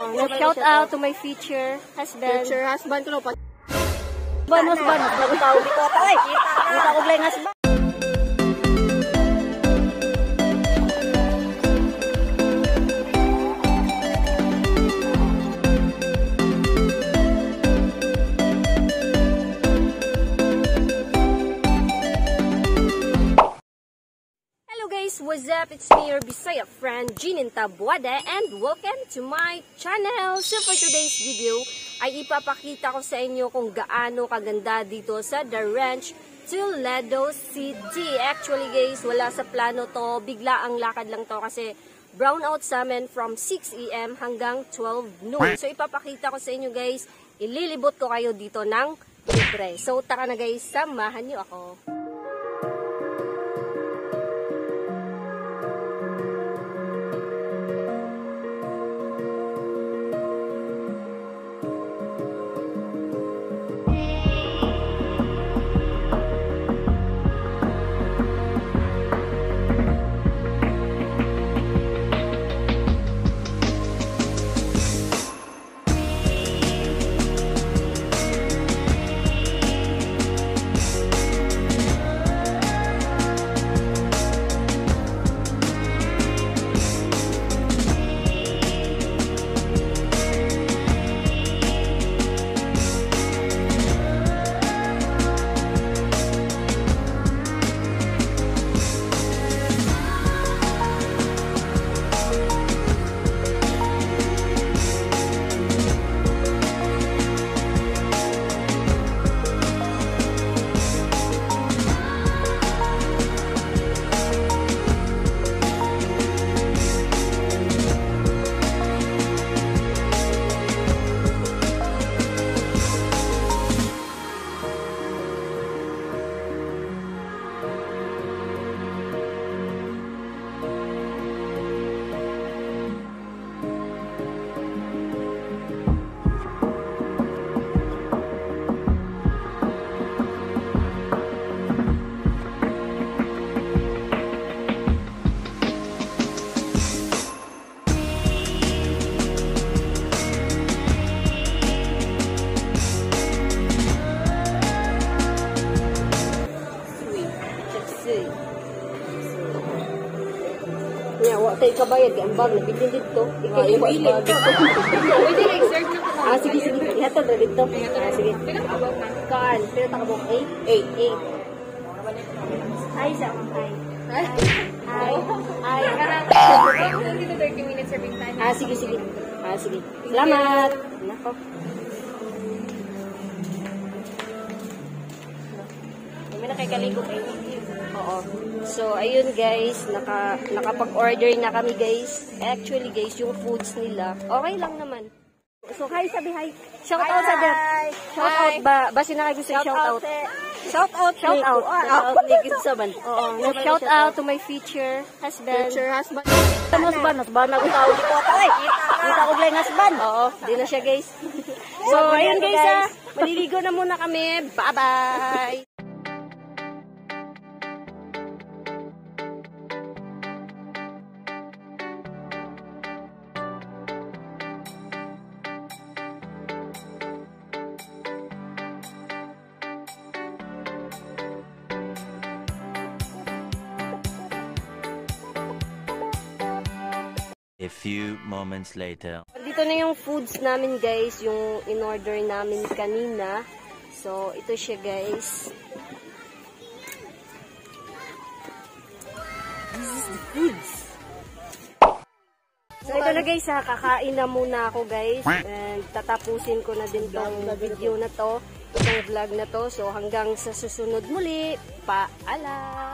Shout out to my future husband. Future husband ko no pa. Banos lagu tao dito tay. Kita ko lang husband. What's up? It's me, your Bisaya friend, Jeanine Tabuada, and welcome to my channel. So for today's video, ay ipapakita ko sa inyo kung gaano kaganda dito sa The Ranch, Toledo City. Actually guys, wala sa plano to, bigla ang lakad lang to kasi brown out sa amin from 6 AM hanggang 12 noon. So ipapakita ko sa inyo guys, ililibot ko kayo dito ng libre. So tara na guys, samahan niyo ako. Tay kabayad kay ambag na bitin dito. Ikaw yung bag dito. Pwede na-exert na ko. Sige. Ihatod na dito. Sige. Kaan. Pero takabok 8. 8. Hi, sa hi. Hi. Dito 30 minutes serving time. Sige. Sige. Salamat. Nako. May nakakaligo kayo. Oo. So, ayun guys, nakapag-order na kami guys. Actually guys, yung foods nila, okay lang naman. So, hi, sabi hi. Shout out sa them. Shout out ba? Basi na kayo sa shout out. Shout out. Shout out. Shout out to my future husband. Future husband. Husband ako tao dito tay. Kita ko lang husband. Oo, di na siya guys. So, ayun guys, maliligo na muna kami. Bye-bye. A few moments later. Dito na yung foods namin guys, yung in-order namin kanina. So, ito siya guys. This is the foods. So, ito na guys, kakain na muna ako guys. And tatapusin ko na din tong video na to, itong vlog na to. So, hanggang sa susunod muli, paalam!